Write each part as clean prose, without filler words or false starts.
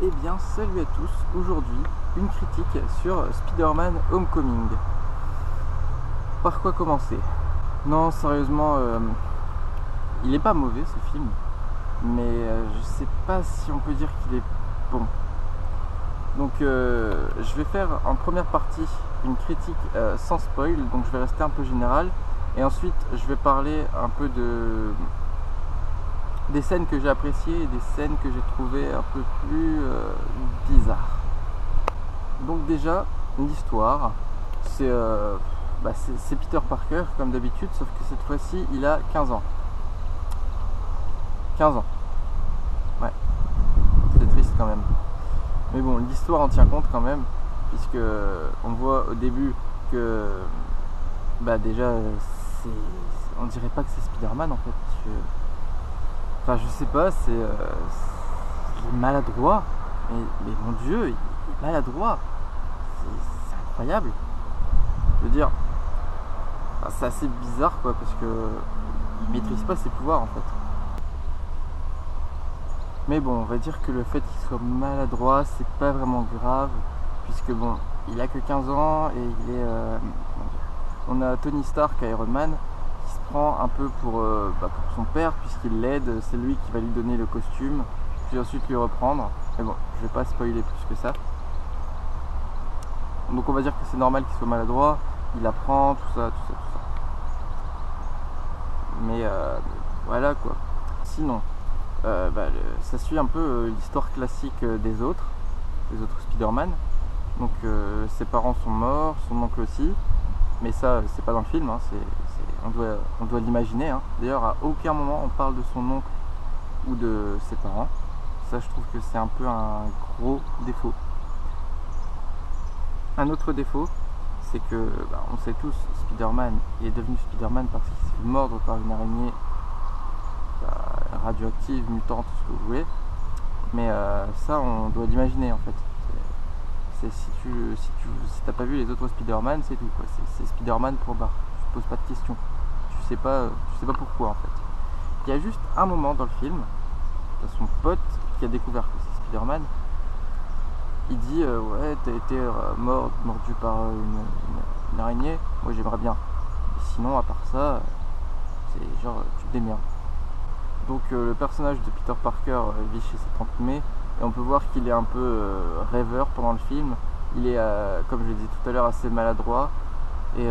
Eh bien, salut à tous. Aujourd'hui, une critique sur Spider-Man Homecoming. Par quoi commencer? Non, sérieusement, il est pas mauvais ce film, mais je sais pas si on peut dire qu'il est bon. Donc, je vais faire en première partie une critique sans spoil, donc je vais rester un peu général, et ensuite je vais parler un peu des scènes que j'ai appréciées et des scènes que j'ai trouvées un peu plus bizarres. Donc déjà, l'histoire, c'est c'est Peter Parker comme d'habitude, sauf que cette fois-ci il a 15 ans. 15 ans, ouais, c'est triste quand même. Mais bon, l'histoire en tient compte quand même, puisque on voit au début que déjà on dirait pas que c'est Spider-Man en fait. Enfin je sais pas, il est maladroit, mais mon dieu, il est maladroit. C'est incroyable. Je veux dire, c'est assez bizarre quoi, parce que il maîtrise pas ses pouvoirs en fait. Mais bon, on va dire que le fait qu'il soit maladroit, c'est pas vraiment grave, puisque bon, il a que 15 ans et il est. On a Tony Stark, Iron Man, qui se prend un peu pour son père, puisqu'il l'aide, c'est lui qui va lui donner le costume, puis ensuite lui reprendre. Mais bon, je vais pas spoiler plus que ça. Donc on va dire que c'est normal qu'il soit maladroit, il apprend, tout ça, tout ça, tout ça. Mais voilà quoi. Sinon, ça suit un peu l'histoire classique des autres Spider-Man. Donc ses parents sont morts, son oncle aussi, mais ça c'est pas dans le film, hein, on doit l'imaginer. Hein. D'ailleurs à aucun moment on parle de son oncle ou de ses parents. Ça je trouve que c'est un peu un gros défaut. Un autre défaut, c'est que on sait tous, Spider-Man est devenu Spider-Man parce qu'il s'est fait mordre par une araignée radioactive, mutante, ce que vous voulez. Mais ça, on doit l'imaginer en fait. Si t'as pas vu les autres Spider-Man, c'est tout quoi. C'est Spider-Man pour barre. Tu te poses pas de questions. Tu sais pas pourquoi en fait. Il y a juste un moment dans le film, t'as son pote qui a découvert que c'est Spider-Man. Il dit ouais, t'as été mordu par une araignée. Moi j'aimerais bien. Et sinon, à part ça, c'est genre tu te démerdes. Donc le personnage de Peter Parker vit chez sa tante May et on peut voir qu'il est un peu rêveur pendant le film. Il est, comme je l'ai dit tout à l'heure, assez maladroit et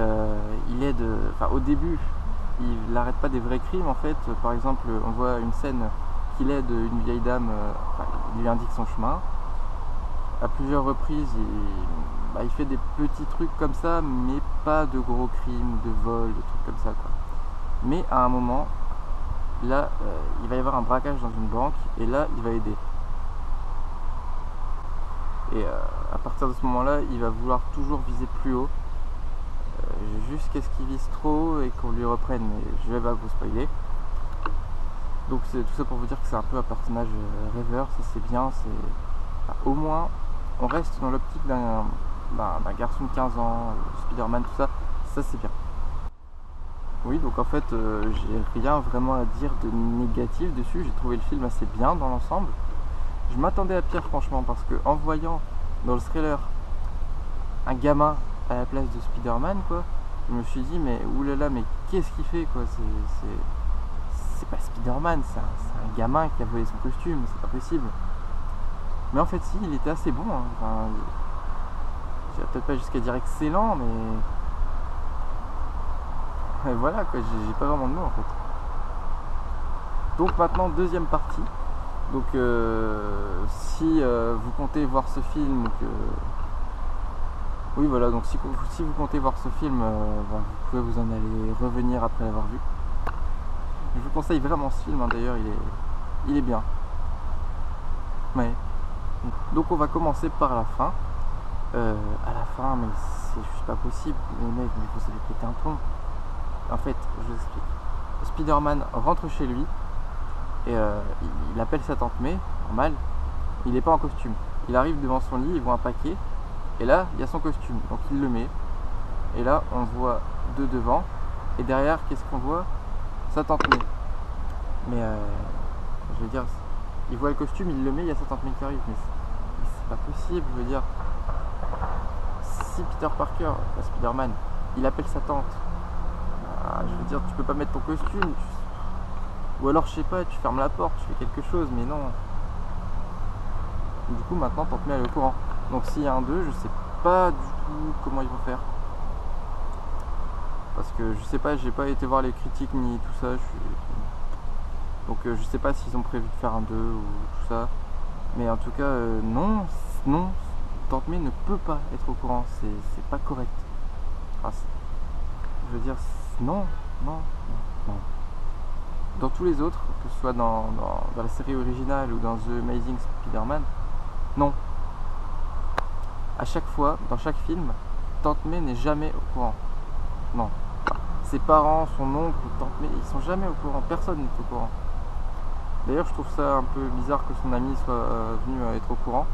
il aide. Au début, il n'arrête pas des vrais crimes en fait. Par exemple, on voit une scène qu'il aide une vieille dame, il lui indique son chemin. À plusieurs reprises, il fait des petits trucs comme ça, mais pas de gros crimes, de vol, de trucs comme ça quoi. Mais à un moment, là, il va y avoir un braquage dans une banque et là, il va aider. Et à partir de ce moment-là, il va vouloir toujours viser plus haut jusqu'à ce qu'il vise trop haut et qu'on lui reprenne. Mais je vais pas vous spoiler. Donc c'est tout ça pour vous dire que c'est un peu un personnage rêveur, ça c'est bien. Au moins, on reste dans l'optique d'un garçon de 15 ans, Spider-Man, tout ça, ça c'est bien. Oui, donc en fait, j'ai rien vraiment à dire de négatif dessus. J'ai trouvé le film assez bien dans l'ensemble. Je m'attendais à pire, franchement, parce que en voyant dans le trailer un gamin à la place de Spider-Man, quoi, je me suis dit, mais oulala, mais qu'est-ce qu'il fait, quoi? C'est pas Spider-Man, c'est un gamin qui a volé son costume, c'est pas possible. Mais en fait, si, il était assez bon. Hein. Enfin, j'irai peut-être pas jusqu'à dire excellent, mais. Et voilà quoi, j'ai pas vraiment de mots en fait. Donc maintenant deuxième partie. Donc si vous comptez voir ce film, oui voilà, donc si vous comptez voir ce film, vous pouvez vous en aller revenir après l'avoir vu. Je vous conseille vraiment ce film, hein, d'ailleurs il est bien. Ouais. Donc on va commencer par la fin. À la fin, mais c'est juste pas possible, les mecs, mais vous avez pété un plomb. En fait, je vous explique. Spider-Man rentre chez lui et il appelle sa tante May, normal. Il n'est pas en costume. Il arrive devant son lit, il voit un paquet et là, il y a son costume. Donc il le met. Et là, on voit deux devant et derrière, qu'est-ce qu'on voit? Sa tante May. Mais je veux dire, il voit le costume, il le met, il y a sa tante May qui arrive. Mais pas possible, je veux dire. Si Peter Parker, Spider-Man, il appelle sa tante, je veux dire, tu peux pas mettre ton costume, ou alors je sais pas, tu fermes la porte, tu fais quelque chose, mais non. Du coup maintenant Tante May elle est au courant. Donc s'il y a un 2, je sais pas du tout comment ils vont faire. Parce que je sais pas, j'ai pas été voir les critiques ni tout ça. Donc je sais pas s'ils ont prévu de faire un 2 ou tout ça. Mais en tout cas, non, Tante May ne peut pas être au courant, c'est pas correct. Je veux dire, non. Dans tous les autres, que ce soit dans la série originale ou dans The Amazing Spider-Man, non. À chaque fois, dans chaque film, Tante May n'est jamais au courant. Non. Ses parents, son oncle, Tante May, ils sont jamais au courant. Personne n'est au courant. D'ailleurs, je trouve ça un peu bizarre que son ami soit venu être au courant.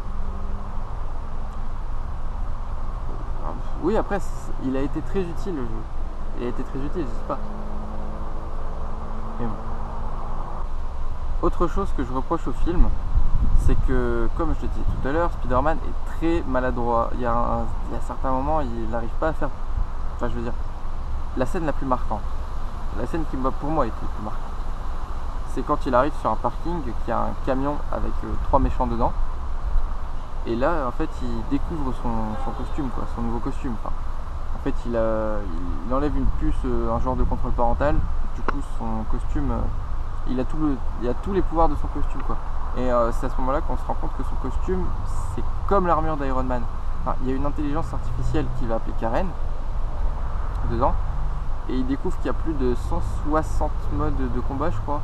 Oui, après, il a été très utile le jeu. Il a été très utile, je sais pas. Mais bon. Autre chose que je reproche au film, c'est que, comme je te disais tout à l'heure, Spider-Man est très maladroit. Il y a certains moments, il n'arrive pas à faire... Enfin, je veux dire, la scène la plus marquante, la scène qui, pour moi, était la plus marquante, c'est quand il arrive sur un parking, qu'il y a un camion avec 3 méchants dedans. Et là, en fait, il découvre son costume, quoi, son nouveau costume. Enfin, en fait, il enlève une puce, un genre de contrôle parental. Du coup, son costume, il a tous les pouvoirs de son costume, quoi. Et c'est à ce moment-là qu'on se rend compte que son costume, c'est comme l'armure d'Iron Man. Enfin, il y a une intelligence artificielle qui va appeler Karen dedans. Et il découvre qu'il y a plus de 160 modes de combat, je crois.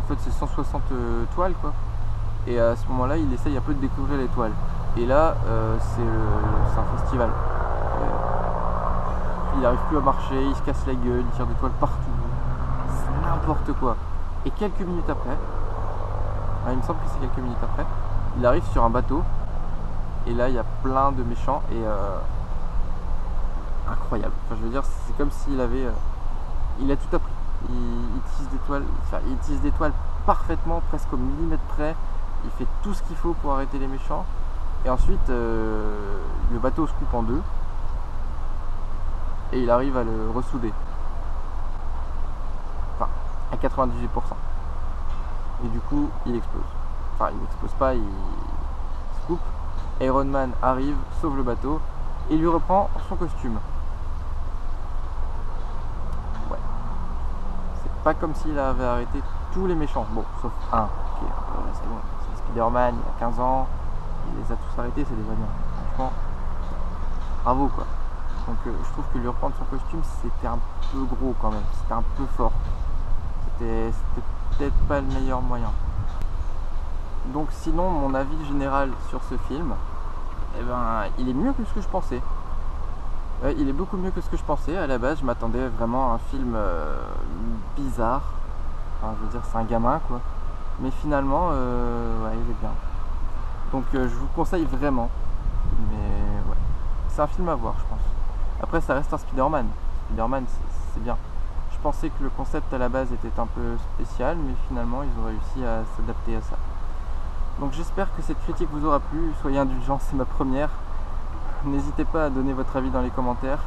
En fait, c'est 160 toiles, quoi. Et à ce moment-là, il essaye un peu de découvrir les toiles. Et là, c'est un festival. Il n'arrive plus à marcher, il se casse la gueule, il tire des toiles partout. C'est n'importe quoi. Et quelques minutes après, il me semble que c'est quelques minutes après, il arrive sur un bateau. Et là, il y a plein de méchants. Et incroyable. Enfin, je veux dire, c'est comme s'il avait... il a tout appris. Il utilise des toiles parfaitement, presque au millimètre près. Il fait tout ce qu'il faut pour arrêter les méchants. Et ensuite, le bateau se coupe en deux. Et il arrive à le ressouder. Enfin, à 98%. Et du coup, il explose. Enfin, il n'explose pas, il se coupe. Iron Man arrive, sauve le bateau. Et lui reprend son costume. Ouais. C'est pas comme s'il avait arrêté tous les méchants. Bon, sauf un. Qui est un peu, c'est bon. Spider-Man, il a 15 ans, il les a tous arrêtés, c'est déjà bien. Franchement, bravo quoi. Donc je trouve que lui reprendre son costume, c'était un peu gros quand même, c'était un peu fort. C'était peut-être pas le meilleur moyen. Donc sinon, mon avis général sur ce film, eh ben, il est mieux que ce que je pensais. Il est beaucoup mieux que ce que je pensais. À la base, je m'attendais vraiment à un film bizarre. Enfin, je veux dire, c'est un gamin quoi. Mais finalement, ouais, il est bien. Donc je vous conseille vraiment. Mais ouais, c'est un film à voir, je pense. Après, ça reste un Spider-Man. Spider-Man, c'est bien. Je pensais que le concept à la base était un peu spécial, mais finalement, ils ont réussi à s'adapter à ça. Donc j'espère que cette critique vous aura plu. Soyez indulgents, c'est ma première. N'hésitez pas à donner votre avis dans les commentaires.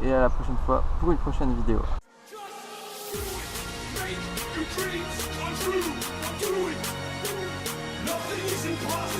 Et à la prochaine fois pour une prochaine vidéo. Nothing is impossible.